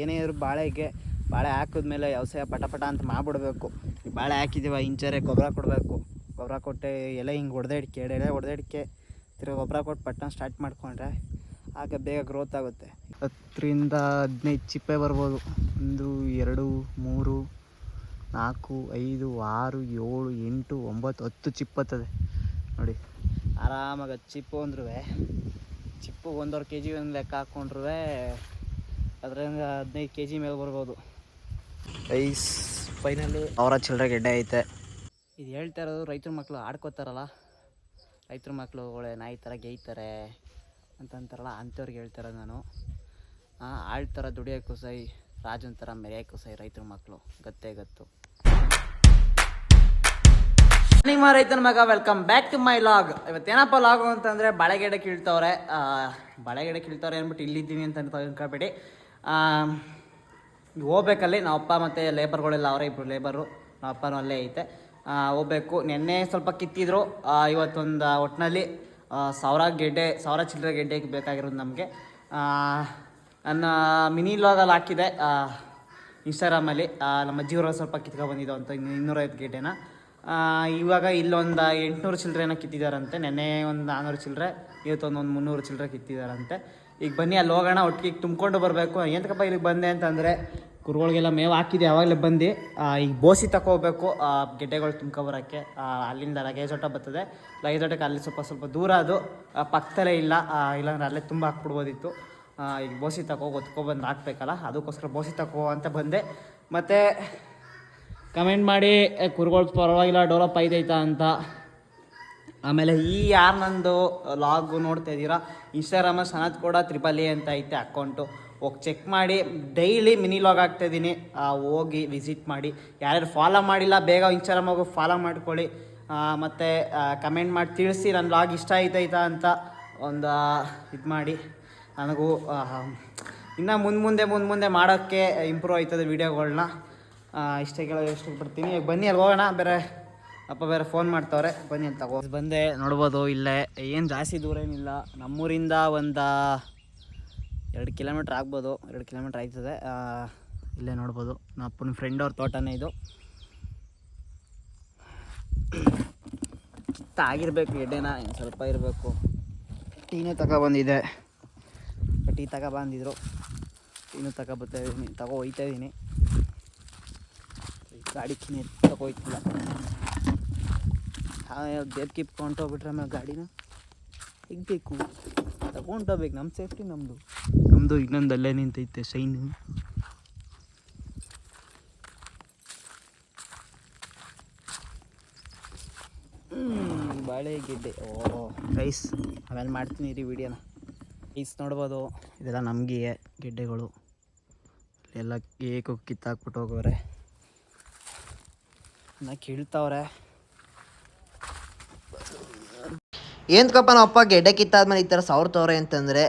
ಏನೇ ಇದ್ರು ಬಾಳೆ ಹಾಕಿದ್ಮೇಲೆ ವ್ಯವಸಾಯ ಪಟ ಅಂತ ಮಾಡಿಬಿಡ್ಬೇಕು. ಬಾಳೆ ಹಾಕಿದ್ದೀವ ಇಂಚರೆ ಗೊಬ್ಬರ ಕೊಡಬೇಕು. ಗೊಬ್ಬರ ಕೊಟ್ಟೆ ಎಲೆ ಹಿಂಗೆ ಹೊಡೆದಿಡ್ಕೆ ತಿರ್ಗಿ ಗೊಬ್ಬರ ಕೊಟ್ಟು ಪಟ್ಟಣ ಸ್ಟಾರ್ಟ್ ಮಾಡಿಕೊಂಡ್ರೆ ಆಗ ಬೇಗ ಗ್ರೋತ್ ಆಗುತ್ತೆ. 10ರಿಂದ 15 ಚಿಪ್ಪೆ ಬರ್ಬೋದು. 1 2 3 4 5 6 7 8 9 10 ಚಿಪ್ಪು ಬರ್ತದೆ ನೋಡಿ. ಆರಾಮಾಗಿ ಚಿಪ್ಪು ಅಂದ್ರೂ ಚಿಪ್ಪು 1.5 kg ಒಂದು ಲೆಕ್ಕ ಹಾಕ್ಕೊಂಡ್ರೂ ಅದರಿಂದ 15 kg ಮೇಲೆ ಬರ್ಬೋದು. ಫೈನಲಿ ಅವರ ಚಿಲ್ಲರೆ ಗೆಡ್ಡೆ ಐತೆ. ಇದು ಹೇಳ್ತಾ ಇರೋದು ರೈತರ ಮಕ್ಕಳು ಆಡ್ಕೋತಾರಲ್ಲ, ರೈತರ ಮಕ್ಕಳು ಒಳ್ಳೆ ನಾಯಿ ಥರ ಗೇಯ್ತಾರೆ ಅಂತಂತಾರಲ್ಲ, ಅಂಥವ್ರಿಗೆ ಹೇಳ್ತಾರೋದು ನಾನು. ಆಳ್ ಥರ ದುಡಿಯೋಕ್ಕೂ ಸೈ, ರಾಜನ ಥರ ಮೆರೆಯೋಕ್ಕೂ ಸೈ ರೈತರ ಮಕ್ಕಳು ಗೊತ್ತು. ನಿಮ್ಮ ರೈತನ ಮಗ, welcome back to my vlog. ಇವತ್ತೇನಪ್ಪ ಲಾಗು ಅಂತಂದರೆ ಬಾಳೆಗಿಡ ಕೀಳ್ತವ್ರೆ ಅಂದ್ಬಿಟ್ಟು ಇಲ್ಲಿದ್ದೀನಿ ಅಂತ ತಿಳ್ಕೊಬೇಡಿ. ಹೋಗ್ಬೇಕಲ್ಲಿ ನಾವು ಅಪ್ಪ ಮತ್ತು ಲೇಬರ್ಗಳೆಲ್ಲ ಅವರೇ, ಇಬ್ಬರು ಲೇಬರು, ನಮ್ಮ ಅಪ್ಪನೂ ಅಲ್ಲೇ ಐತೆ. ಹೋಗ್ಬೇಕು. ನೆನ್ನೆ ಸ್ವಲ್ಪ ಕಿತ್ತಿದ್ರು, ಇವತ್ತೊಂದು ಒಟ್ಟಿನಲ್ಲಿ 1000 ಚಿಲ್ಲರೆ ಗೆಡ್ಡೆಗೆ ಬೇಕಾಗಿರೋದು ನಮಗೆ. ನನ್ನ ಮಿನಿ ಲಾಗಲ್ಲಿ ಹಾಕಿದೆ ಇನ್ಸ್ಟಾಗ್ರಾಮಲ್ಲಿ. ನಮ್ಮ ಅಜ್ಜಿಯವರು ಸ್ವಲ್ಪ ಕಿತ್ಕೊಬಂದಿದ್ದು ಅಂತ 250 ಗೆಡ್ಡೆನ. ಇವಾಗ ಇಲ್ಲೊಂದು 800 ಚಿಲ್ಲರೆನ ಕಿತ್ತಿದ್ದಾರಂತೆ. ನೆನ್ನೆ ಒಂದು 400 ಚಿಲ್ಲರೆ, ಇವತ್ತೊಂದು 300 ಚಿಲ್ಲರೆ ಕಿತ್ತಿದ್ದಾರಂತೆ. ಈಗ ಬನ್ನಿ ಅಲ್ಲಿ ಹೋಗೋಣ, ಒಟ್ಟಿಗೆ ತುಂಬಿಕೊಂಡು ಬರಬೇಕು. ಎಂತಕ್ಕಪ್ಪ ಇಲ್ಲಿಗೆ ಬಂದೆ ಅಂತಂದರೆ ಕುರುಗಳಿಗೆಲ್ಲ ಮೇವು ಹಾಕಿದೆ ಆವಾಗಲೇ ಬಂದು. ಈಗ ಬೋಸಿ ತಗೋಬೇಕು ಗೆಡ್ಡೆಗಳು ತುಂಬ್ಕೊಬರೋಕ್ಕೆ. ಅಲ್ಲಿಂದ ಲಗೇಜ್ ಆಟೋ ಬರ್ತದೆ, ಲಗೇಜ್ ಆಟೋಕ್ಕೆ ಅಲ್ಲಿ ಸ್ವಲ್ಪ ದೂರ, ಅದು ಪಕ್ಕದಲ್ಲೇ ಇಲ್ಲಾಂದ್ರೆ ಅಲ್ಲೇ ತುಂಬ ಹಾಕ್ಬಿಡ್ಬೋದಿತ್ತು. ಈಗ ಬೋಸಿ ಒತ್ಕೊಬಂದು ಹಾಕ್ಬೇಕಲ್ಲ, ಅದಕ್ಕೋಸ್ಕರ ಬೋಸಿ ಅಂತ ಬಂದೆ. ಮತ್ತು ಕಮೆಂಟ್ ಮಾಡಿ ಕುರುಗಳು ಪರವಾಗಿಲ್ಲ ಡೆವಲಪ್ ಆಯ್ತೈತಾ ಅಂತ. ಆಮೇಲೆ ಯಾರು ನಂದು ಲಾಗು ನೋಡ್ತಾ ಇದ್ದೀರಾ, ಇನ್ಸ್ಟಾಗ್ರಾಮಲ್ಲಿ ಸನತ್ ಕೂಡ ತ್ರಿಬಲಿ ಅಂತ ಐತೆ ಅಕೌಂಟು, ಹೋಗಿ ಚೆಕ್ ಮಾಡಿ. ಡೈಲಿ ಮಿನಿ ಲಾಗ್ ಆಗ್ತಾಯಿದ್ದೀನಿ, ಹೋಗಿ ವಿಸಿಟ್ ಮಾಡಿ. ಯಾರ್ಯಾರು ಫಾಲೋ ಮಾಡಿಲ್ಲ ಬೇಗ ಇನ್ಸ್ಟಾಗ್ರಾಮ್ ಹೋಗಿ ಫಾಲೋ ಮಾಡ್ಕೊಳ್ಳಿ. ಮತ್ತು ಕಮೆಂಟ್ ಮಾಡಿ ತಿಳಿಸಿ ನನ್ನ ಲಾಗ್ ಇಷ್ಟ ಆಯ್ತೈತಾ ಅಂತ ಒಂದು ಇದು ಮಾಡಿ. ನನಗೂ ಇನ್ನು ಮುಂದೆ ಮಾಡೋಕ್ಕೆ ಇಂಪ್ರೂವ್ ಆಯ್ತದೆ ವೀಡಿಯೋಗಳನ್ನ. ಇಷ್ಟಪಡ್ತೀನಿ. ಬನ್ನಿ ಅಲ್ಲಿ ಹೋಗೋಣ. ಅಪ್ಪ ಬೇರೆ ಫೋನ್ ಮಾಡ್ತವ್ರೆ, ಬನ್ನಿ ಅಂತ ಬಂದೆ. ನೋಡ್ಬೋದು ಇಲ್ಲೇ ಏನು ಜಾಸ್ತಿ ದೂರ ಏನಿಲ್ಲ, ನಮ್ಮೂರಿಂದ ಒಂದು 2 ಕಿಲೋಮೀಟ್ರ್ ಆಗ್ಬೋದು, 2 ಕಿಲೋಮೀಟ್ರ್ ಆಯ್ತದೆ. ಇಲ್ಲೇ ನೋಡ್ಬೋದು ನಮ್ಮ ಅಪ್ಪನ ಫ್ರೆಂಡ್ ಅವ್ರ ತೋಟನೇ ಇದು. ಆಗಿರ್ಬೇಕು ಗೆಡ್ಡೆನ, ಇನ್ನು ಸ್ವಲ್ಪ ಇರಬೇಕು. ಟೀನೇ ತಗೊಬಂದಿದೆ, ಟೀ ತಗೊಬಂದಿದ್ರು, ಟೀನು ಹೋಯ್ತಾಯಿದ್ದೀನಿ. ಗಾಡಿ ತಗೋಯ್ತಿಲ್ಲ, ದೇವ್ಕಿಪ್ ಕೊಂಡೋಗ್ಬಿಟ್ರೆ ಆಮೇಲೆ ಗಾಡಿನ ಹಿಗ್ಬೇಕು, ತಗೊಂಡೋಗ್ಬೇಕು. ನಮ್ಮ ಸೇಫ್ಟಿ ನಮ್ಮದು ಇನ್ನೊಂದಲ್ಲೇ ನಿಂತೈತೆ ಶೈನು. ಬಾಳೆ ಗೆಡ್ಡೆ ರೈಸ್ ಆಮೇಲೆ ಮಾಡ್ತೀನಿ ರೀ ವಿಡಿಯೋನ. ರೈಸ್ ನೋಡ್ಬೋದು, ಇದೆಲ್ಲ ನಮಗೆ ಗೆಡ್ಡೆಗಳು ಎಲ್ಲ ಏಕೋ ಕಿತ್ತಾಕ್ಬಿಟ್ಟು ಹೋಗೋರೆ, ಕೀಳ್ತವ್ರೆ. ಏನಕ್ಕಪ್ಪ ನಮ್ಮಪ್ಪ ಗೆಡ್ಡೆ ಕಿತ್ತಾದ್ಮೇಲೆ ಈ ಥರ ಸವರ್ತವ್ರೆ ಅಂತಂದರೆ,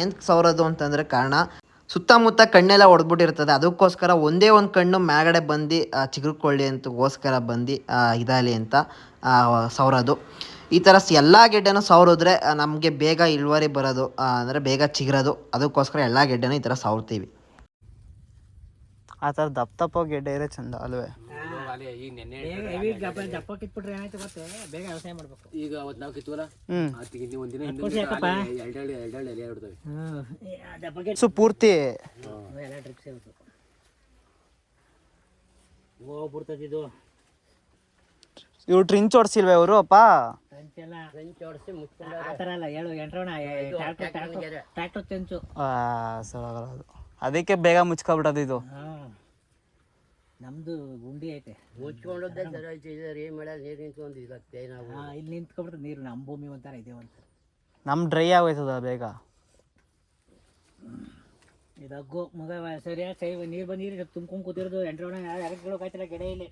ಏನಕ್ಕೆ ಸವರೋದು ಅಂತಂದರೆ ಕಾರಣ ಸುತ್ತಮುತ್ತ ಕಣ್ಣೆಲ್ಲ ಹೊಡೆದ್ಬಿಟ್ಟಿರ್ತದೆ. ಅದಕ್ಕೋಸ್ಕರ ಒಂದೇ ಒಂದು ಕಣ್ಣು ಮ್ಯಾಗಡೆ ಬಂದು ಚಿಗುರ್ಕೊಳ್ಳಿ ಅಂತಗೋಸ್ಕರ ಬಂದು ಇದಾಗಲಿ ಅಂತ ಸವರೋದು. ಈ ಥರ ಎಲ್ಲ ಗೆಡ್ಡೆನೂ ಸವರಿದ್ರೆ ನಮಗೆ ಬೇಗ ಇಳುವರಿ ಬರೋದು, ಅಂದರೆ ಬೇಗ ಚಿಗುರೋದು. ಅದಕ್ಕೋಸ್ಕರ ಎಲ್ಲ ಗೆಡ್ಡೆನೂ ಈ ಥರ ಸವರ್ತೀವಿ. ಆ ಥರ ದಪ್ಪ ಗೆಡ್ಡೆ ಇರೋ ಚಂದ ಅಲ್ವೇ? ದಪ್ಪ ಕಿತ್ಬಿಟ್ರೆ ಏನಾಯ್ತು ಗೊತ್ತೇ, ಬೇಗ ವ್ಯವಸಾಯ ಮಾಡ್ಬೇಕು. ಈಗ ಅವತ್ತು ನಾವು ಕಿತ್ವಲ್ಲ, ಸೊ ಪೂರ್ತಿ ಹೋಗ್ಬಿಡ್ತದಿದು. ಇವ್ರು ಟ್ರಿಂಚ್ ಹೊಡ್ಸಿಲ್ವೇ ಅವರು? ಅಪ್ಪ ಅದಕ್ಕೆ ಬೇಗ ಮುಚ್ಕೊಬಿಡೋದು ಇದು. ನಮ್ದು ಗುಂಡಿ ಐತೆ, ಮುಚ್ಕೊಂಡದ್ದೇ ಸರಿ ಐತೆ. ಏನ್ ಮಾಡ ನೀರು ನಿಂತ್ಕೊಂಡು ಇರುತ್ತೆ, ನಾವು ಇಲ್ಲಿ ನಿಂತ್ಕೊಬಿಡ್ತದೆ ನೀರು. ನಮ್ಮ ಭೂಮಿ ಒಂಥರ ಇದೆ, ಒಂಥರ ನಮ್ ಡ್ರೈ ಆಗೋಯ್ತದ ಬೇಗ. ಇದಗ್ಗು ಮಗ ಸರಿಯಾಗಿ ನೀರು ತುಂಬ್ಕೊಂಡು ಕೂತಿರೋದು. ಎಂಟ್ರೋಣ ಗೆಡೆ ಇಲ್ಲಿ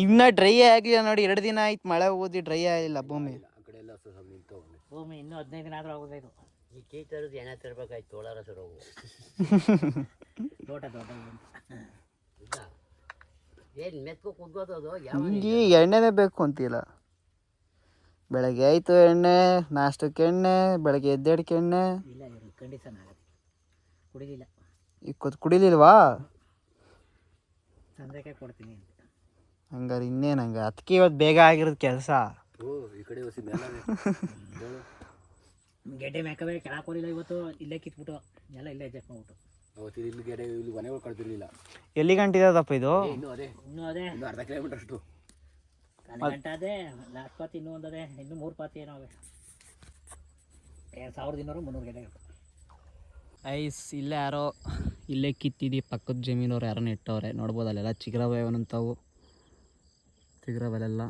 ಇನ್ನ ಡ್ರೈ ಆಗಿಲ್ಲ ನೋಡಿ. 2 ದಿನ ಆಯ್ತು ಮಳೆ ಓದಿ, ಡ್ರೈ ಆಗಿಲ್ಲ ಭೂಮಿ. ಭೂಮಿ ಇನ್ನೂ 15 ದಿನ ಆದ್ರೂ ಆಗೋದಾಯ್ತು. ಈ ಕೀ ತರದು ಎಣ್ಣೆ ತರಬೇಕಾಯ್ತು, ತೋಳಾರ ಸರ್ ಹೋಗು ತೋಟ ಏನು ಮೆತ್ಕೊ ಕುದ್ಗೋದು. ಹಿಂಗೆ ಎಣ್ಣೆನೇ ಬೇಕು ಅಂತಿಲ್ಲ. ಬೆಳಗ್ಗೆ ಆಯ್ತು ಎಣ್ಣೆ, ನಾಷ್ಟಕ್ಕೆ ಎಣ್ಣೆ, ಬೆಳಗ್ಗೆ ಎದ್ದೇಳಕ್ಕೆ ಎಣ್ಣೆ. ಇಲ್ಲ ಕಂಡೀಷನ್ ಆಗುತ್ತೆ, ಕುಡಿಲಿಲ್ಲ. ಈಗ ಕುಡಿಲಿಲ್ವಾ? ಸಂಜೆಗೆ ಕೊಡ್ತೀನಿ. ಹಂಗಾರೆ ಇನ್ನೇನು ಹಂಗೆ ಅದಕ್ಕೆ ಇವತ್ತು ಬೇಗ ಆಗಿರೋದು ಕೆಲಸ. ಈ ಕಡೆ ಗೆಡ್ಡೆ ಮ್ಯಾಕವೇ ಕೆಳಗೆ ಕೊಡಿಲ್ಲ ಇವತ್ತು. ಇಲ್ಲೇ ಕಿತ್ಬಿಟ್ಟು ಎಲ್ಲ ಇಲ್ಲೇ ಅಡ್ಜಸ್ಟ್ ಮಾಡ್ಬಿಟ್ಟು ಅವತ್ತು ಇಲ್ಲಿ ಗೆಡ್ಡೆ ಇಲ್ಲಿ ಮನೆಗಳು ಕಳ್ತಿರ್ಲಿಲ್ಲ. ಎಲ್ಲಿ ಗಂಟಿದಪ್ಪ ಇದು? ಇನ್ನೂ ಅದೇ ಅರ್ಧ ಕಿಲೋಮೀಟರ್ ಅಷ್ಟು ಗಂಟೆ ಅದೇ. ಲಾಸ್ಟ್ ಪಾತಿ ಇನ್ನೂ ಒಂದದೇ, ಇನ್ನೂ 3 ಪಾತಿ ಏನೋ ಅವೆ. 2200-300 ಗೆಡ್ಡೆ. ಐಸ್ ಇಲ್ಲೇ ಯಾರೋ ಇಲ್ಲೇ ಕಿತ್ತಿದ್ದು ಪಕ್ಕದ ಜಮೀನವ್ರು ಯಾರೋ ನೆಟ್ಟವ್ರೆ, ನೋಡ್ಬೋದು ಅಲ್ಲೆಲ್ಲ ಚಿಗುರವೆ ಅವನಂತವು. ಚಿಗುರವೆಲ್ಲ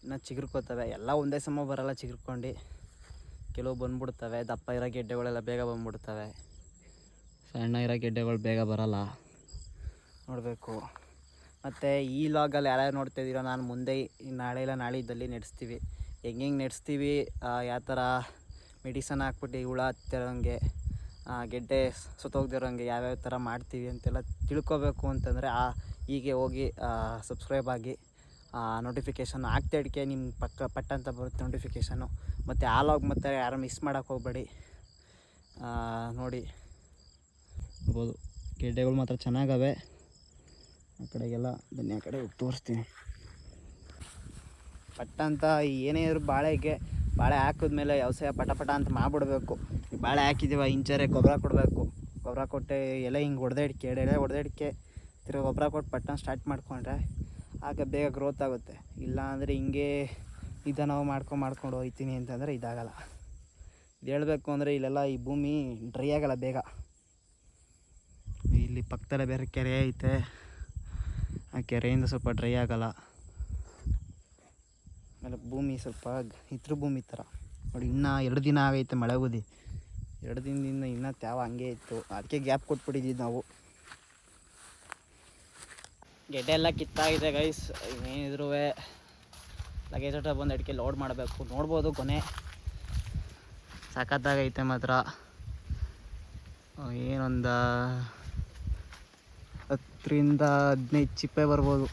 ಇನ್ನು ಚಿಗುರ್ಕೋತವೆ, ಎಲ್ಲ ಒಂದೇ ಸಮ ಬರಲ್ಲ ಚಿಗುರ್ಕೊಂಡು. ಕೆಲವು ಬಂದ್ಬಿಡ್ತವೆ, ದಪ್ಪ ಇರೋ ಗೆಡ್ಡೆಗಳೆಲ್ಲ ಬೇಗ ಬಂದ್ಬಿಡ್ತವೆ, ಸಣ್ಣ ಇರೋ ಗೆಡ್ಡೆಗಳು ಬೇಗ ಬರಲ್ಲ. ನೋಡಬೇಕು. ಮತ್ತು ಈ ಲಾಗಲ್ಲಿ ಯಾರ್ಯಾರು ನೋಡ್ತಾಯಿದ್ದೀರೋ, ನಾನು ಮುಂದೆ ನಾಳೆ ಇಲ್ಲ ನಾಳಿದ್ದಲ್ಲಿ ನಡೆಸ್ತೀವಿ, ಹೆಂಗೆ ನಡೆಸ್ತೀವಿ, ಯಾವ ಥರ ಮೆಡಿಸನ್ ಹಾಕ್ಬಿಟ್ಟು ಹುಳ ಹತ್ತಿರೋಂಗೆ, ಗೆಡ್ಡೆ ಸುತ್ತೋಗ್ದಿರೋಂಗೆ ಯಾವ್ಯಾವ ಥರ ಮಾಡ್ತೀವಿ ಅಂತೆಲ್ಲ ತಿಳ್ಕೊಬೇಕು ಅಂತಂದರೆ ಹೀಗೆ ಹೋಗಿ ಸಬ್ಸ್ಕ್ರೈಬ್ ಆಗಿ, ನೋಟಿಫಿಕೇಷನ್ ಆಗ್ತಾ ಇಡ್ಕೆ ನಿಮ್ಮ ಪಟ್ಟ ಅಂತ ಬರುತ್ತೆ ನೋಟಿಫಿಕೇಷನು. ಮತ್ತು ಆ ಲಾಗ್ ಮತ್ತು ಯಾರು ಮಿಸ್ ಮಾಡೋಕ್ಕೆ ಹೋಗಬೇಡಿ. ನೋಡಿ ನೋಡ್ಬೋದು ಗೆಡ್ಡೆಗಳು ಮಾತ್ರ ಚೆನ್ನಾಗವೆ. ಆ ಕಡೆಗೆಲ್ಲ ಬನ್ನಿ, ಆ ಕಡೆ ಹೋಗಿ ತೋರಿಸ್ತೀನಿ. ಪಟ್ಟ ಅಂತ ಏನೇ ಇದ್ರು ಬಾಳೆ ಹಾಕಿದ್ಮೇಲೆ ವ್ಯವಸಾಯ ಪಟ ಅಂತ ಮಾಡಿಬಿಡ್ಬೇಕು. ಬಾಳೆ ಹಾಕಿದ್ದೀವ ಇಂಚರೆ ಗೊಬ್ಬರ ಕೊಡಬೇಕು. ಗೊಬ್ಬರ ಕೊಟ್ಟು ಎಲೆ ಹಿಂಗೆ ಹೊಡೆದಿಡ್ಕೆ ತಿರ್ಗಿ ಗೊಬ್ಬರ ಕೊಟ್ಟು ಪಟ್ಟನ ಸ್ಟಾರ್ಟ್ ಮಾಡಿಕೊಂಡ್ರೆ ಆಗ ಬೇಗ ಗ್ರೋತ್ ಆಗುತ್ತೆ. ಇಲ್ಲ ಅಂದರೆ ಹಿಂಗೆ ನಾವು ಮಾಡ್ಕೊಂಡು ಹೋಗ್ತೀನಿ ಅಂತಂದರೆ ಇದಾಗಲ್ಲ. ಇದು ಹೇಳಬೇಕು ಅಂದರೆ ಇಲ್ಲೆಲ್ಲ ಈ ಭೂಮಿ ಡ್ರೈ ಆಗಲ್ಲ ಬೇಗ. ಇಲ್ಲಿ ಪಕ್ಕದಲ್ಲೇ ಬೇರೆ ಕೆರೆ ಐತೆ, ಆ ಕೆರೆಯಿಂದ ಸ್ವಲ್ಪ ಡ್ರೈ ಆಗಲ್ಲ. ಆಮೇಲೆ ಭೂಮಿ ಸ್ವಲ್ಪ ಇದ್ರ ಭೂಮಿ ಥರ ನೋಡಿ. ಇನ್ನೂ 2 ದಿನ ಆಗೈತೆ ಮಳೆ ಬೂದಿ, 2 ದಿನದಿಂದ ಇನ್ನೂ ತ್ಯಾವ ಹಂಗೆ ಇತ್ತು, ಅದಕ್ಕೆ ಗ್ಯಾಪ್ ಕೊಟ್ಬಿಟ್ಟಿದ್ದೀವಿ ನಾವು. ಗೆಡ್ಡೆ ಎಲ್ಲ ಕಿತ್ತಾಗಿದೆ ಗೈಸ್. ಇನ್ನೇನಿದ್ರು ಲಗೇಜ್ ಹತ್ರ ಬಂದು ಅಡಿಕೆ ಲೋಡ್ ಮಾಡಬೇಕು. ನೋಡ್ಬೋದು ಕೊನೆ ಸಖತ್ತಾಗೈತೆ ಮಾತ್ರ. ಏನೊಂದು 10ರಿಂದ 15 ಚಿಪ್ಪೆ ಬರ್ಬೋದು.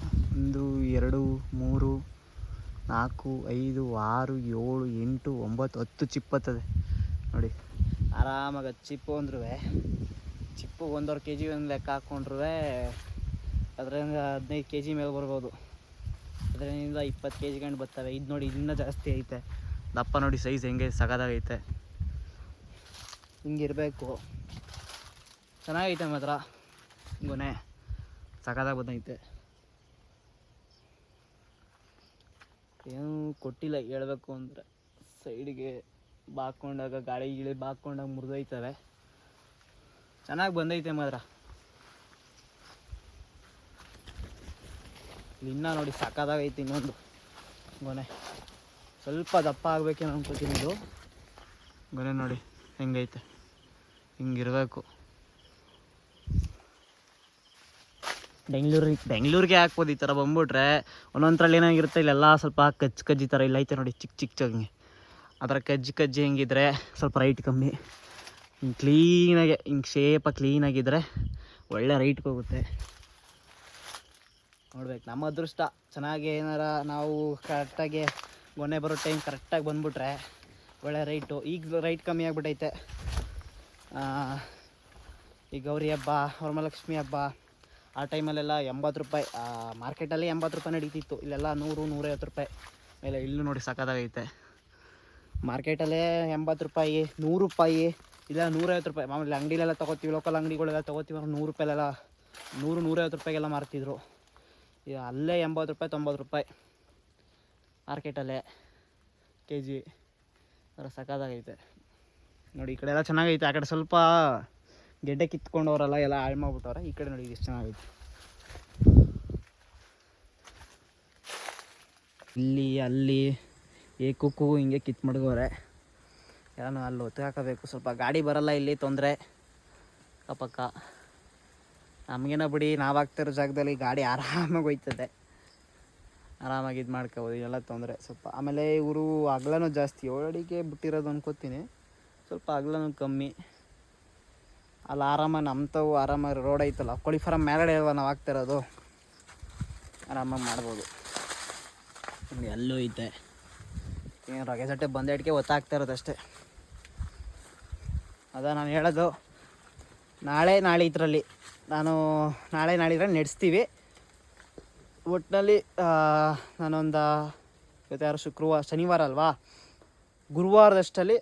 1 2 3 4 5 6 7 8 9 10 ಚಿಪ್ಪು ಹತ್ತದೆ ನೋಡಿ ಆರಾಮಾಗಿ. ಚಿಪ್ಪು ಅಂದ್ರೂ ಚಿಪ್ಪು 1.5 kg ಒಂದು ಲೆಕ್ಕ ಹಾಕ್ಕೊಂಡ್ರೂ ಅದರಿಂದ 15 kg ಮೇಲೆ ಬರ್ಬೋದು. ಅದರಿಂದ 20 kg ಗಂಟು ಬರ್ತವೆ. ಇದು ನೋಡಿ ಇನ್ನೂ ಜಾಸ್ತಿ ಐತೆ. ದಪ್ಪ ನೋಡಿ ಸೈಜ್ ಹೆಂಗೆ ಸಗದಾಗೈತೆ. ಹಿಂಗಿರಬೇಕು. ಚೆನ್ನಾಗೈತೆ ಮಾತ್ರ ಗೊನೆ ಸಗದಾಗಿ ಬಂದೈತೆ. ಏನೂ ಕೊಟ್ಟಿಲ್ಲ ಹೇಳ್ಬೇಕು ಅಂದರೆ. ಸೈಡಿಗೆ ಬಾಕೊಂಡಾಗ ಗಾಳಿ ಬಾಕೊಂಡಾಗ ಮುರಿದೋಯ್ತವೆ. ಚೆನ್ನಾಗಿ ಬಂದೈತೆ ಮಾತ್ರ. ಇನ್ನೂ ನೋಡಿ ಸಾಕಾದಾಗೈತೆ ಇನ್ನೊಂದು ಗೊನೆ. ಸ್ವಲ್ಪ ದಪ್ಪ ಆಗಬೇಕೇನೋ ಅನ್ಕೋತೀನಿ. ಇದು ಗೊನೆ ನೋಡಿ ಹೆಂಗೈತೆ, ಹಿಂಗಿರಬೇಕು. ಬೆಂಗಳೂರಿಗೆ ಹಾಕ್ಬೋದು ಈ ಥರ ಬಂದ್ಬಿಟ್ರೆ. ಒಂದೊಂದ್ರಲ್ಲಿ ಏನಾಗಿರುತ್ತೆ, ಇಲ್ಲೆಲ್ಲ ಸ್ವಲ್ಪ ಕಜ್ಜಿ ಥರ ಇಲ್ಲ ಐತೆ ನೋಡಿ, ಚಿಕ್ಕ ಆ ಥರ ಕಜ್ಜಿ ಹೆಂಗಿದ್ರೆ ಸ್ವಲ್ಪ ರೈಟ್ ಕಮ್ಮಿ. ಹಿಂಗೆ ಕ್ಲೀನಾಗೆ ಹಿಂಗೆ ಶೇಪಾಗಿ ಕ್ಲೀನಾಗಿದ್ದರೆ ಒಳ್ಳೆ ರೈಟ್ಗೆ ಹೋಗುತ್ತೆ. ನೋಡ್ಬೇಕು ನಮ್ಮ ಅದೃಷ್ಟ. ಚೆನ್ನಾಗಿ ಏನಾರ ನಾವು ಕರೆಕ್ಟಾಗಿ ಗೊನೆ ಬರೋ ಟೈಮ್ ಕರೆಕ್ಟಾಗಿ ಬಂದುಬಿಟ್ರೆ ಒಳ್ಳೆ ರೈಟು. ಈಗ ರೈಟ್ ಕಮ್ಮಿ ಆಗಿಬಿಟ್ಟೈತೆ. ಈ ಗೌರಿ ಹಬ್ಬ, ವರಮಹಾಲಕ್ಷ್ಮಿ ಹಬ್ಬ ಆ ಟೈಮಲ್ಲೆಲ್ಲ 80 ರೂಪಾಯಿ. ಮಾರ್ಕೆಟಲ್ಲಿ 80 ರೂಪಾಯಿ ನಡೀತಿತ್ತು. ಇಲ್ಲೆಲ್ಲ 100 150 ರೂಪಾಯಿ ಮೇಲೆ. ಇಲ್ಲೂ ನೋಡಿ ಸಖತ್ತಾಗೈತೆ. ಮಾರ್ಕೆಟಲ್ಲೇ 80 ರೂಪಾಯಿ, 100 ರೂಪಾಯಿ, ಇಲ್ಲ 150 ರೂಪಾಯಿ. ಮಾಮೂಲಿ ಅಂಗಡಿಲೆಲ್ಲ ತೊಗೋತೀವಿ, ಲೋಕಲ್ ಅಂಗಡಿಗಳೆಲ್ಲ ತೊಗೋತೀವಿ, 100 ರೂಪಾಯಿಲೆಲ್ಲ 100 150 ರೂಪಾಯಿಗೆಲ್ಲ ಮಾರ್ತಿದ್ರು. ಈಗ ಅಲ್ಲೇ 80 ರೂಪಾಯಿ 90 ರೂಪಾಯಿ ಮಾರ್ಕೆಟಲ್ಲೇ kg. ಅದರ ಸಖತ್ತಾಗೈತೆ ನೋಡಿ. ಈ ಕಡೆ ಎಲ್ಲ ಚೆನ್ನಾಗೈತೆ. ಆ ಕಡೆ ಸ್ವಲ್ಪ ಗೆಡ್ಡೆ ಕಿತ್ಕೊಂಡವರೆಲ್ಲ ಎಲ್ಲ ಹಾಳು ಮಾಡ್ಬಿಟ್ಟವ್ರೆ. ಈ ಕಡೆ ನೋಡಿ ಎಷ್ಟು ಚೆನ್ನಾಗೈತೆ. ಇಲ್ಲಿ ಅಲ್ಲಿ ಏಕಕ್ಕೂ ಹಿಂಗೆ ಕಿತ್ತು ಮಡಗೋರೆ. ಎಲ್ಲ ಅಲ್ಲಿ ಒತ್ತು ಹಾಕಬೇಕು. ಸ್ವಲ್ಪ ಗಾಡಿ ಬರಲ್ಲ ಇಲ್ಲಿ, ತೊಂದರೆ ಪಕ್ಕ. ನಮಗೇನೋ ಬಿಡಿ, ನಾವು ಆಗ್ತಿರೋ ಜಾಗದಲ್ಲಿ ಗಾಡಿ ಆರಾಮಾಗಿ ಹೋಯ್ತದೆ, ಆರಾಮಾಗಿ ಇದು ಮಾಡ್ಕೋಬೋದು. ಇದೆಲ್ಲ ತೊಂದರೆ ಸ್ವಲ್ಪ. ಆಮೇಲೆ ಇವರು ಅಗಲನೂ ಜಾಸ್ತಿ 7 ಅಡಿಗೆ ಬಿಟ್ಟಿರೋದು ಅನ್ಕೋತೀನಿ. ಸ್ವಲ್ಪ ಅಗಲನೂ ಕಮ್ಮಿ. ಅಲ್ಲಿ ಆರಾಮಾಗಿ ನಮ್ತವು ಆರಾಮಾಗಿ ರೋಡ್ ಐತಲ್ಲ, ಕೋಳಿ ಫಾರಮ್ ಮೇಲ್ಗಡೆ ಅಲ್ವ ನಾವು ಆಗ್ತಿರೋದು, ಆರಾಮಾಗಿ ಮಾಡ್ಬೋದು. ಎಲ್ಲೂ ಐತೆ. ಏನು ರಗೆ ಸಟ್ಟೆ ಬಂದೇಟಿಗೆ ಒತ್ತಾಗ್ತಾ ಇರೋದು ಅಷ್ಟೇ. ಅದ ನಾನು ಹೇಳೋದು. ನಾಳೆ ಇದರಲ್ಲಿ ನಾಳೆ ನಡೆಸ್ತೀವಿ. ಒಟ್ಟಿನಲ್ಲಿ ನಾನೊಂದು ಇವತ್ತು ಶನಿವಾರ ಅಲ್ವಾ, ಗುರುವಾರದಷ್ಟಲ್ಲಿ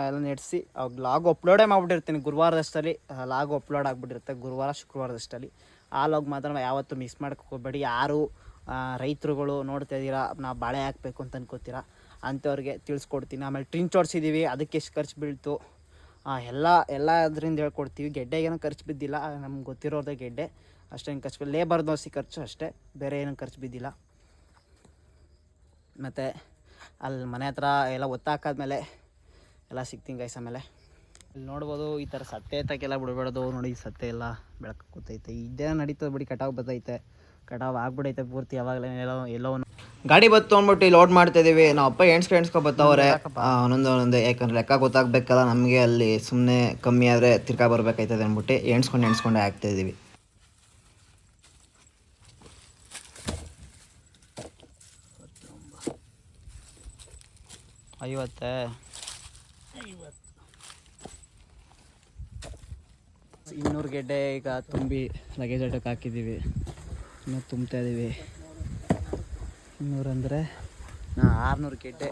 ಎಲ್ಲ ನಡೆಸಿ ಲಾಗ್ ಅಪ್ಲೋಡೇ ಮಾಡಿಬಿಟ್ಟಿರ್ತೀನಿ. ಗುರುವಾರದಷ್ಟಲ್ಲಿ ಲಾಗ್ ಅಪ್ಲೋಡ್ ಆಗಿಬಿಟ್ಟಿರುತ್ತೆ, ಶುಕ್ರವಾರದಷ್ಟಲ್ಲಿ. ಆ ಲಾಗ್ ಮಾತ್ರ ಯಾವತ್ತೂ ಮಿಸ್ ಮಾಡ್ಕೋಬೇಡಿ. ಯಾರು ರೈತರುಗಳು ನೋಡ್ತಾ ಇದ್ದೀರಾ, ನಾವು ಬಾಳೆ ಹಾಕಬೇಕು ಅಂತ ಅನ್ಕೋತೀರಾ, ಅಂಥವ್ರಿಗೆ ತಿಳಿಸ್ಕೊಡ್ತೀನಿ. ಆಮೇಲೆ ಟ್ರಿಂಚ್ ಹೊಡ್ಸಿದ್ದೀವಿ, ಅದಕ್ಕೆ ಎಷ್ಟು ಖರ್ಚು ಬೀಳ್ತು ಎಲ್ಲ ಅದರಿಂದ ಹೇಳ್ಕೊಡ್ತೀವಿ. ಗೆಡ್ಡೆಗೇನೋ ಖರ್ಚು ಬಿದ್ದಿಲ್ಲ, ನಮ್ಗೆ ಗೊತ್ತಿರೋದೇ ಗೆಡ್ಡೆ ಅಷ್ಟೇನು ಖರ್ಚು ಬಿದ್ದು, ಲೇಬರ್ ದೋಸೆ ಖರ್ಚು ಅಷ್ಟೇ, ಬೇರೆ ಏನೂ ಖರ್ಚು ಬಿದ್ದಿಲ್ಲ. ಮತ್ತು ಅಲ್ಲಿ ಮನೆ ಹತ್ರ ಎಲ್ಲ ಒತ್ತಾಕಾದ್ಮೇಲೆ ಎಲ್ಲ ಸಿಗ್ತೀನಿ ಗೈಸ್. ಆಮೇಲೆ ಇಲ್ಲಿ ನೋಡ್ಬೋದು ಈ ಥರ ಸತ್ತೆ ಎತ್ತಕ್ಕೆಲ್ಲ ಬಿಡಬೇಡೋದು. ನೋಡಿ ಸತ್ತೆ ಎಲ್ಲ ಬೆಳಕು ಕೂತೈತೆ, ಇದೇ ನಡೀತದೆ ಬಿಡಿ. ಕಟಾವು ಬರ್ತೈತೆ, ಕಟಾವು ಆಗ್ಬಿಡೈತೆ ಪೂರ್ತಿ. ಯಾವಾಗಲೇ ಎಲ್ಲವನ್ನು ಗಾಡಿ ಬತ್ತು ಅಂದ್ಬಿಟ್ಟು ಲೋಡ್ ಮಾಡ್ತಾ ಇದೀವಿ. ನಾವು ಅಪ್ಪ ಎಣ್ಸ್ಕೊ ಬರ್ತಾವ್ರೆ ಒಂದೊಂದೇ, ಯಾಕಂದ್ರೆ ಲೆಕ್ಕ ಗೊತ್ತಾಗಬೇಕಲ್ಲ ನಮಗೆ. ಅಲ್ಲಿ ಸುಮ್ಮನೆ ಕಮ್ಮಿ ಆದರೆ ತಿರ್ಗಾ ಬರ್ಬೇಕಾಯ್ತದೆ ಅಂದ್ಬಿಟ್ಟು ಎಣ್ಸ್ಕೊಂಡೆ ಹಾಕ್ತಾ ಇದೀವಿ. ಐವತ್ತು ಇನ್ನೂರು ಗೆಡ್ಡೆ ಈಗ ತುಂಬಿ ಲಗೇಜ್ ಅಡ್ಡಕ್ಕೆ ಹಾಕಿದ್ದೀವಿ. ಇನ್ನೂ ತುಂಬ್ತಾ ಇದ್ದೀವಿ. 200 ಅಂದರೆ 600 ಗೆಡ್ಡೆ,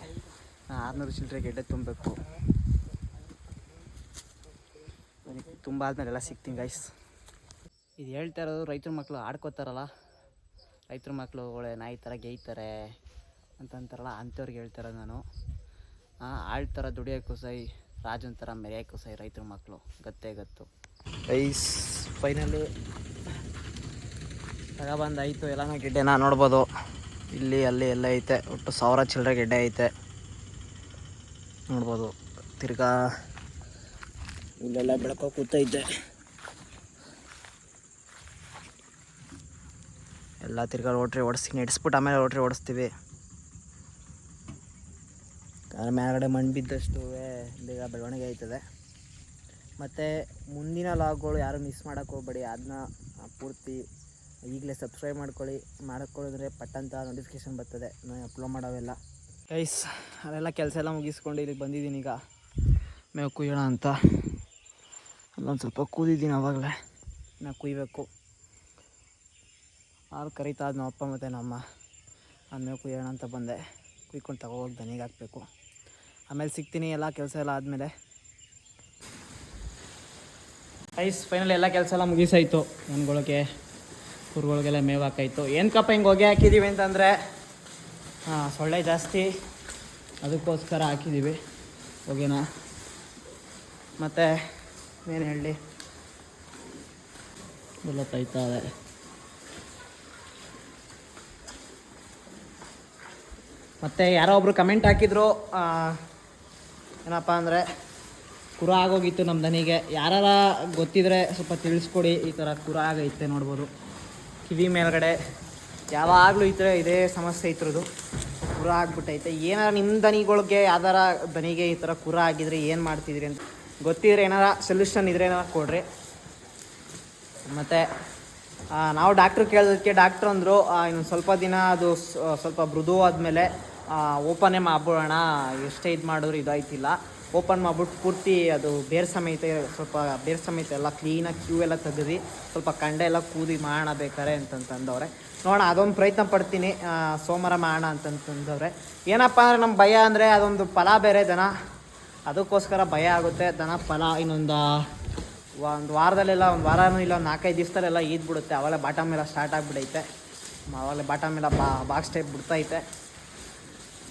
600 ಚಿಲ್ಲರೆ ಗೆಡ್ಡೆ ತುಂಬಬೇಕು. ತುಂಬ ಆದಮೇಲೆ ಎಲ್ಲ ಸಿಗ್ತೀನಿ ಗೈಸ್. ಇದು ಹೇಳ್ತಾ ಇರೋದು ರೈತರ ಮಕ್ಕಳು ಆಡ್ಕೋತಾರಲ್ಲ, ರೈತರ ಮಕ್ಕಳುಗಳೇ ನಾಯಿ ಥರ ಗೇಯ್ತಾರೆ ಅಂತಂತಾರಲ್ಲ, ಅಂಥವ್ರಿಗೆ ಹೇಳ್ತಾ ಇರೋದು ನಾನು. ಆಳ್ ಥರ ದುಡಿಯೋಕ್ಕೂ ಸೈ, ರಾಜನ ಥರ ಮೆರೆಯೋಕ್ಕೂ ಸೈ ರೈತರ ಮಕ್ಕಳು ಗತ್ತು. ಗೈಸ್ ಫೈನಲಿ ತಗೊಬಂದಾಯಿತು ಎಲ್ಲನೂ ಗೆಡ್ಡೆನ ನೋಡ್ಬೋದು. ಇಲ್ಲಿ ಅಲ್ಲಿ ಎಲ್ಲ ಐತೆ, ಒಟ್ಟು 1000 ಚಿಲ್ಲರೆ ಗೆಡ್ಡೆ ಐತೆ ನೋಡ್ಬೋದು. ತಿರ್ಗಾ ಇಲ್ಲೆಲ್ಲ ಬೆಳಕೋ ಕೂತೈತೆ, ಎಲ್ಲ ತಿರ್ಗಾ ರೋಟ್ರಿ ನಡೆಸ್ಬಿಟ್ಟು ಆಮೇಲೆ ರೋಟ್ರಿ ಓಡಿಸ್ತೀವಿ. ಮೇಲ್ಗಡೆ ಮಣ್ಣು ಬಿದ್ದಷ್ಟು ಬೇಗ ಬೆಳವಣಿಗೆ ಆಯ್ತದೆ. ಮತ್ತು ಮುಂದಿನ ಲಾಗ್ಗಳು ಯಾರು ಮಿಸ್ ಮಾಡೋಕ್ಕೆ ಹೋಗ್ಬೇಡಿ. ಅದನ್ನ ಪೂರ್ತಿ ಈಗಲೇ ಸಬ್ಸ್ಕ್ರೈಬ್ ಮಾಡ್ಕೊಳ್ಳಿದ್ರೆ ಪಟ್ಟಂತ ನೋಟಿಫಿಕೇಷನ್ ಬರ್ತದೆ ನಾನು ಅಪ್ಲೋಡ್ ಮಾಡೋವೆಲ್ಲ. ಗೈಸ್ ಅಲ್ಲೆಲ್ಲ ಕೆಲಸ ಎಲ್ಲ ಮುಗಿಸ್ಕೊಂಡು ಇಲ್ಲಿಗೆ ಬಂದಿದ್ದೀನಿ. ಈಗ ಮೇವು ಕುಯ್ಯೋಣ ಅಂತ ಅಲ್ಲೊಂದು ಸ್ವಲ್ಪ ಕೂದಿದ್ದೀನಿ, ಆವಾಗಲೇ ನಾವು ಕುಯ್ಬೇಕು. ಹಾಲು ಕರಿತಾ ನಮ್ಮ ಅಪ್ಪ ಮತ್ತು ನಮ್ಮ ಮೇವು ಕುಯ್ಯೋಣ ಅಂತ ಬಂದೆ. ಕುಯ್ಕೊಂಡು ತಗೋಗಿ ದನಿಗೆ ಹಾಕಬೇಕು. ಆಮೇಲೆ ಸಿಗ್ತೀನಿ ಎಲ್ಲ ಕೆಲಸ ಎಲ್ಲ ಆದಮೇಲೆ. ಗೈಸ್ ಫೈನಲ್ ಎಲ್ಲ ಕೆಲಸ ಎಲ್ಲ ಮುಗಿಸಾಯಿತು. ನನ್ಗಳಿಗೆ ಕುರುಗಳಿಗೆಲ್ಲ ಮೇವು ಹಾಕಾಯಿತು. ಏನಕ್ಕಪ್ಪ ಹಿಂಗೆ ಹೊಗೆ ಹಾಕಿದ್ದೀವಿ ಅಂತಂದರೆ ಸೊಳ್ಳೆ ಜಾಸ್ತಿ, ಅದಕ್ಕೋಸ್ಕರ ಹಾಕಿದ್ದೀವಿ ಹೊಗೆನ. ಮತ್ತು ಏನು ಹೇಳಿ, ಎಲ್ಲ ತೈತಾ ಇದೆ. ಮತ್ತು ಯಾರೋ ಒಬ್ಬರು ಕಮೆಂಟ್ ಹಾಕಿದ್ರು, ಏನಪ್ಪ ಅಂದರೆ ಕುರ ಆಗೋಗಿತ್ತು ನಮ್ಮ ದನಿಗೆ. ಯಾರು ಗೊತ್ತಿದ್ರೆ ಸ್ವಲ್ಪ ತಿಳಿಸ್ಕೊಡಿ. ಈ ಥರ ಕುರ ಆಗೈತೆ ನೋಡ್ಬೋದು, ಕಿವಿ ಮೇಲ್ಗಡೆ ಯಾವಾಗಲೂ ಈ ಥರ ಇದೇ ಸಮಸ್ಯೆ ಇತ್ರದು, ಕುರ ಆಗಿಬಿಟ್ಟೈತೆ. ಏನಾರ ನಿಮ್ಮ ದನಿಗಳಿಗೆ ಯಾವ್ದಾರ ದನಿಗೆ ಈ ಥರ ಕುರ ಆಗಿದ್ರೆ ಏನು ಮಾಡ್ತಿದ್ರಿ ಅಂತ ಗೊತ್ತಿದ್ರೆ ಏನಾರ ಸೊಲ್ಯೂಷನ್ ಇದ್ರೆ ಏನಾರ ಕೊಡ್ರಿ. ಮತ್ತು ನಾವು ಡಾಕ್ಟ್ರು ಕೇಳೋದಕ್ಕೆ ಡಾಕ್ಟ್ರು ಅಂದರು ಇನ್ನೊಂದು ಸ್ವಲ್ಪ ದಿನ ಅದು ಸ್ವಲ್ಪ ಮೃದು ಆದಮೇಲೆ ಓಪನ್ನೇ ಮಾಡ್ಬಿಡೋಣ, ಎಷ್ಟೇ ಇದು ಮಾಡಿದ್ರು ಇದಾಯ್ತಿಲ್ಲ, ಓಪನ್ ಮಾಡ್ಬಿಟ್ಟು ಪೂರ್ತಿ ಅದು ಬೇರೆ ಸಮೇತ ಎಲ್ಲ ಕ್ಲೀನಾಗಿ ಕ್ಯೂ ಎಲ್ಲ ತೆಗೆದು ಸ್ವಲ್ಪ ಕಂಡೆ ಎಲ್ಲ ಕೂದಿ ಮಾಡೋಣ ಬೇಕಾರೆ ಅಂತಂದವ್ರೆ. ನೋಡೋಣ, ಅದೊಂದು ಪ್ರಯತ್ನ ಪಡ್ತೀನಿ. ಸೋಮವಾರ ಮಾಡೋಣ ಅಂತಂದವ್ರೆ. ಏನಪ್ಪ ಅಂದರೆ ನಮ್ಮ ಭಯ ಅಂದರೆ ಅದೊಂದು ಫಲ ಬೇರೆ ದನ, ಅದಕ್ಕೋಸ್ಕರ ಭಯ ಆಗುತ್ತೆ. ದನ ಫಲ ಇನ್ನೊಂದು ವಾರದಲ್ಲೆಲ್ಲ, ಒಂದು ವಾರನೂ ಇಲ್ಲ, 4-5 ದಿವಸದಲ್ಲೆಲ್ಲ ಈದ್ಬಿಡುತ್ತೆ. ಅವಾಗಲೇ ಬಾಟಮ್ ಎಲ್ಲ ಸ್ಟಾರ್ಟ್ ಆಗಿಬಿಡೈತೆ, ಅವಾಗಲೇ ಬಾಟಮ್ ಎಲ್ಲ ಬಾಕ್ಸ್ ಟೈಪ್ ಬಿಡ್ತೈತೆ.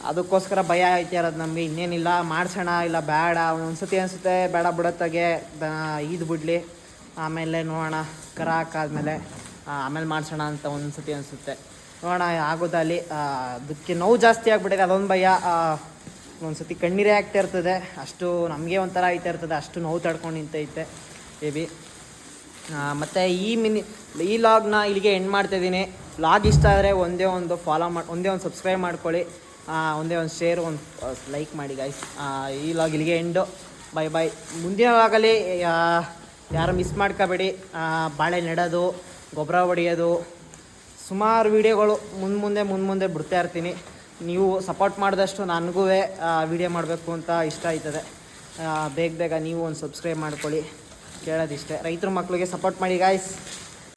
ಅದಕ್ಕೋಸ್ಕರ ಭಯ ಐತೆ ಇರೋದು ನಮಗೆ. ಇನ್ನೇನಿಲ್ಲ, ಮಾಡಿಸೋಣ ಇಲ್ಲ ಬೇಡ. ಒಂದೊಂದ್ಸತಿ ಅನಿಸುತ್ತೆ ಬೇಡ ಬಿಡೋತ್ತಾಗೆ ಈದ್ ಬಿಡಲಿ, ಆಮೇಲೆ ನೋಡೋಣ ಕರ ಹಾಕಾದ್ಮೇಲೆ ಆಮೇಲೆ ಮಾಡಿಸೋಣ ಅಂತ ಒಂದೊಂದ್ಸತಿ ಅನಿಸುತ್ತೆ. ನೋಡೋಣ ಆಗೋದಲ್ಲಿ. ಅದಕ್ಕೆ ನೋವು ಜಾಸ್ತಿ ಆಗಿಬಿಟ್ಟಿದೆ, ಅದೊಂದು ಭಯ. ಒಂದ್ಸತಿ ಕಣ್ಣೀರೇ ಆಗ್ತಾ ಇರ್ತದೆ, ಅಷ್ಟು ನಮಗೆ ಒಂಥರ ಐತಾ ಇರ್ತದೆ, ಅಷ್ಟು ನೋವು ತಡ್ಕೊಂಡು ನಿಂತೈತೆ ಬೇಬಿ. ಮತ್ತು ಈ ಲಾಗ್ನ ಇಲ್ಲಿಗೆ ಎಂಡ್ ಮಾಡ್ತಾಯಿದ್ದೀನಿ. ಲಾಗ್ ಇಷ್ಟ ಆದರೆ ಒಂದೇ ಒಂದು ಸಬ್ಸ್ಕ್ರೈಬ್ ಮಾಡ್ಕೊಳ್ಳಿ, ಒಂದೇ ಒಂದು ಶೇರ್, ಒಂದು ಲೈಕ್ ಮಾಡಿ ಗೈಸ್. ಈ ಲಾಗ್ ಇಲ್ಲಿಗೆ ಎಂಡು. ಬೈ. ಮುಂದಿನ ಲಾಗಲ್ಲಿ ಯಾರು ಮಿಸ್ ಮಾಡ್ಕೋಬೇಡಿ. ಬಾಳೆ ನೆಡೋದು, ಗೊಬ್ಬರ ಹೊಡೆಯೋದು, ಸುಮಾರು ವೀಡಿಯೋಗಳು ಮುಂದೆ ಬಿಡ್ತಾ ಇರ್ತೀನಿ. ನೀವು ಸಪೋರ್ಟ್ ಮಾಡಿದಷ್ಟು ನನಗೂ ವೀಡಿಯೋ ಮಾಡಬೇಕು ಅಂತ ಇಷ್ಟ ಆಯ್ತದೆ. ಬೇಗ ನೀವು ಒಂದು ಸಬ್ಸ್ಕ್ರೈಬ್ ಮಾಡ್ಕೊಳ್ಳಿ. ಕೇಳೋದಿಷ್ಟೇ. ರೈತರ ಮಕ್ಕಳಿಗೆ ಸಪೋರ್ಟ್ ಮಾಡಿ ಗಾಯ್ಸ್.